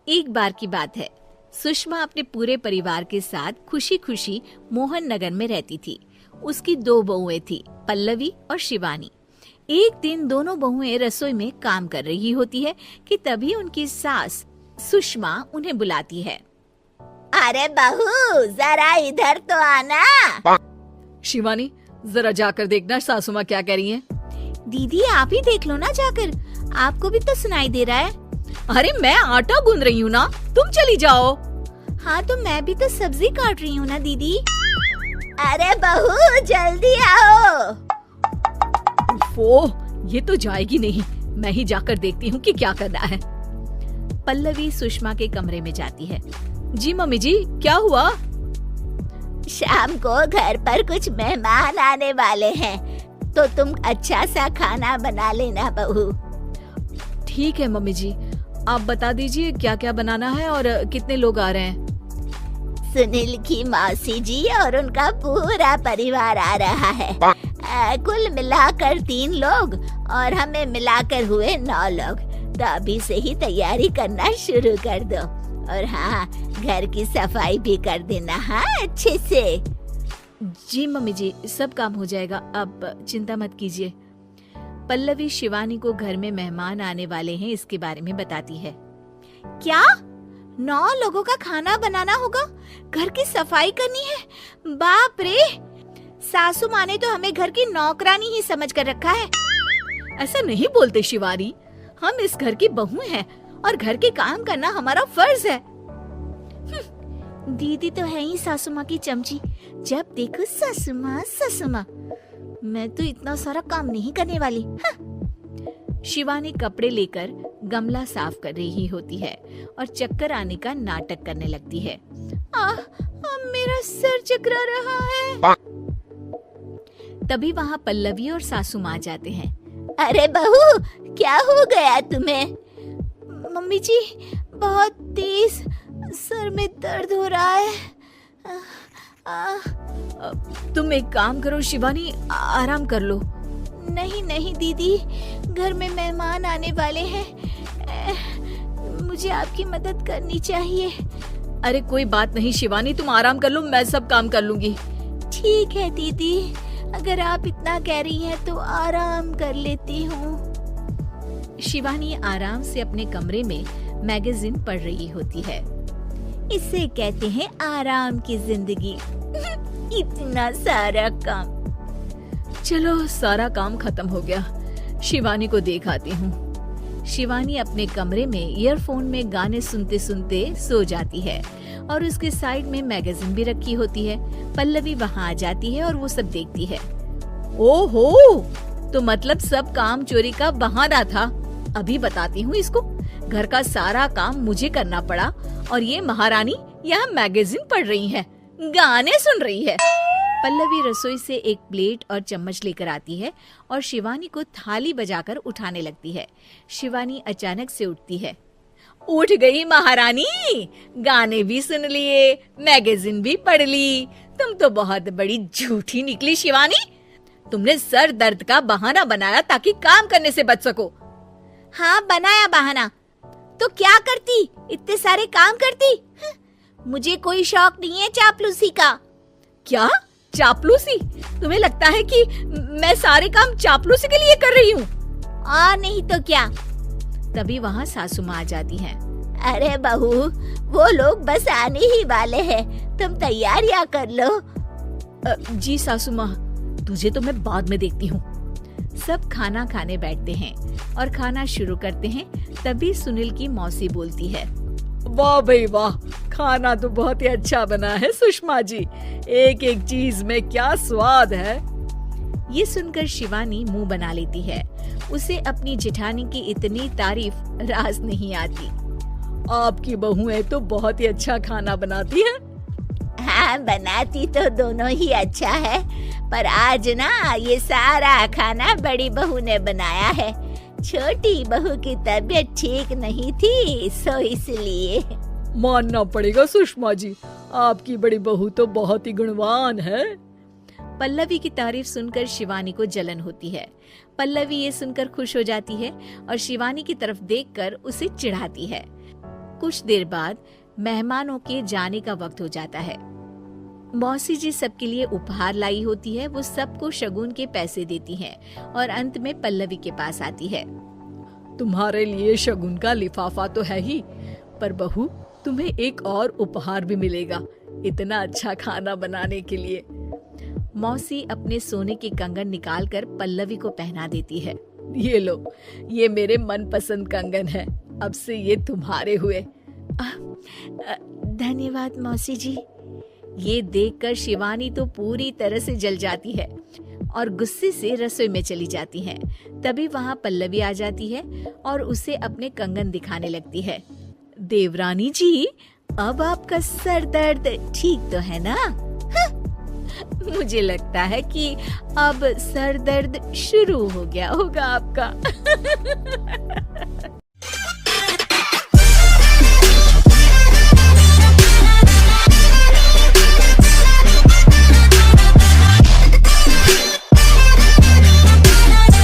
एक बार की बात है, सुषमा अपने पूरे परिवार के साथ खुशी खुशी मोहन नगर में रहती थी। उसकी 2 बहुएं थी, पल्लवी और शिवानी। एक दिन दोनों बहुएं रसोई में काम कर रही होती है कि तभी उनकी सास सुषमा उन्हें बुलाती है। अरे बहू, जरा इधर तो आना। शिवानी, जरा जाकर देखना सासू माँ क्या कह रही हैं। दीदी आप ही देख लो ना जाकर, आपको भी तो सुनाई दे रहा है। अरे मैं आटा गूंद रही हूँ ना, तुम चली जाओ। हाँ तो मैं भी तो सब्जी काट रही हूँ ना दीदी। अरे बहू जल्दी आओ। ओह, ये तो जाएगी नहीं, मैं ही जाकर देखती हूँ कि क्या करना है। पल्लवी सुषमा के कमरे में जाती है। जी मम्मी जी, क्या हुआ? शाम को घर पर कुछ मेहमान आने वाले हैं, तो तुम अच्छा सा खाना बना लेना बहू। ठीक है मम्मी जी, आप बता दीजिए क्या क्या बनाना है और कितने लोग आ रहे हैं। सुनील की मौसी जी और उनका पूरा परिवार आ रहा है। कुल मिलाकर 3 लोग और हमें मिलाकर हुए 9 लोग। तो अभी से ही तैयारी करना शुरू कर दो। और हाँ, घर की सफाई भी कर देना, हाँ अच्छे से। जी मम्मी जी, सब काम हो जाएगा, आप चिंता मत कीजिए। पल्लवी शिवानी को घर में मेहमान आने वाले हैं इसके बारे में बताती है। क्या 9 लोगों का खाना बनाना होगा, घर की सफाई करनी है? बाप रे, सासू माँ ने तो हमें घर की नौकरानी ही समझ कर रखा है। ऐसा नहीं बोलते शिवानी, हम इस घर की बहू हैं और घर के काम करना हमारा फर्ज है। दीदी तो है ही सासू माँ की चमची, जब देखो सासू माँ सासू माँ। मैं तो इतना सारा काम नहीं करने वाली। शिवानी कपड़े लेकर गमला साफ कर रही होती है और चक्कर आने का नाटक करने लगती है। मेरा सर चकरा रहा है। तभी वहाँ पल्लवी और सासू माँ जाते हैं। अरे बहू, क्या हो गया तुम्हें? मम्मी जी, बहुत तेज सर में दर्द हो रहा है। तुम एक काम करो शिवानी, आराम कर लो। नहीं नहीं दीदी, घर में मेहमान आने वाले हैं, मुझे आपकी मदद करनी चाहिए। अरे कोई बात नहीं शिवानी, तुम आराम कर लो, मैं सब काम कर लूंगी। ठीक है दीदी, अगर आप इतना कह रही हैं तो आराम कर लेती हूँ। शिवानी आराम से अपने कमरे में मैगजीन पढ़ रही होती है। इसे कहते हैं आराम की जिंदगी। इतना सारा काम। चलो सारा काम खत्म हो गया, शिवानी को देख आती हूँ। शिवानी अपने कमरे में ईयरफोन में गाने सुनते सुनते सो जाती है और उसके साइड में मैगजीन भी रखी होती है। पल्लवी वहाँ आ जाती है और वो सब देखती है। ओहो, तो मतलब सब काम चोरी का बहाना था। अभी बताती हूँ इसको। घर का सारा काम मुझे करना पड़ा और ये महारानी यहाँ मैगजीन पढ़ रही है, गाने सुन रही है। पल्लवी रसोई से एक प्लेट और चम्मच लेकर आती है और शिवानी को थाली बजाकर उठाने लगती है। शिवानी अचानक से उठती है। उठ गई महारानी, गाने भी सुन लिए, मैगजीन भी पढ़ ली। तुम तो बहुत बड़ी झूठी निकली शिवानी। तुमने सर दर्द का बहाना बनाया ताकि काम करने से बच सको। हाँ बनाया बहाना, तो क्या करती, इतने सारे काम करती। मुझे कोई शौक नहीं है चापलूसी का। क्या चापलूसी? तुम्हें लगता है कि मैं सारे काम चापलूसी के लिए कर रही हूँ? नहीं तो क्या। तभी वहाँ सासू माँ आ जाती हैं। अरे बहू, वो लोग बस आने ही वाले हैं, तुम तैयारियां कर लो। जी सासू माँ, तुझे तो मैं बाद में देखती हूँ। सब खाना खाने बैठते हैं और खाना शुरू करते हैं। तभी सुनील की मौसी बोलती है। वाह भाई वाह, खाना तो बहुत ही अच्छा बना है सुषमा जी, एक एक चीज में क्या स्वाद है। ये सुनकर शिवानी मुंह बना लेती है। उसे अपनी जेठानी की इतनी तारीफ रास नहीं आती। आपकी बहुएं तो बहुत ही अच्छा खाना बनाती हैं। हाँ बनाती तो दोनों ही अच्छा है, पर आज ना ये सारा खाना बड़ी बहू ने बनाया है। छोटी बहू की तबीयत ठीक नहीं थी, सो इसलिए। मानना पड़ेगा सुषमा जी, आपकी बड़ी बहू तो बहुत ही गुणवान है। पल्लवी की तारीफ सुनकर शिवानी को जलन होती है। पल्लवी ये सुनकर खुश हो जाती है और शिवानी की तरफ देखकर उसे चिढ़ाती है। कुछ देर बाद मेहमानों के जाने का वक्त हो जाता है। मौसी जी सबके लिए उपहार लाई होती है। वो सबको शगुन के पैसे देती हैं और अंत में पल्लवी के पास आती है। तुम्हारे लिए शगुन का लिफाफा तो है ही, पर बहू तुम्हें एक और उपहार भी मिलेगा इतना अच्छा खाना बनाने के लिए। मौसी अपने सोने के कंगन निकालकर पल्लवी को पहना देती है। ये लो, ये मेरे मनपसंद कंगन है, अब से ये तुम्हारे हुए। धन्यवाद मौसी जी। ये देखकर शिवानी तो पूरी तरह से जल जाती है और गुस्से से रसोई में चली जाती है। तभी वहाँ पल्लवी आ जाती है और उसे अपने कंगन दिखाने लगती है। देवरानी जी, अब आपका सर दर्द ठीक तो है ना? मुझे लगता है कि अब सर दर्द शुरू हो गया होगा आपका।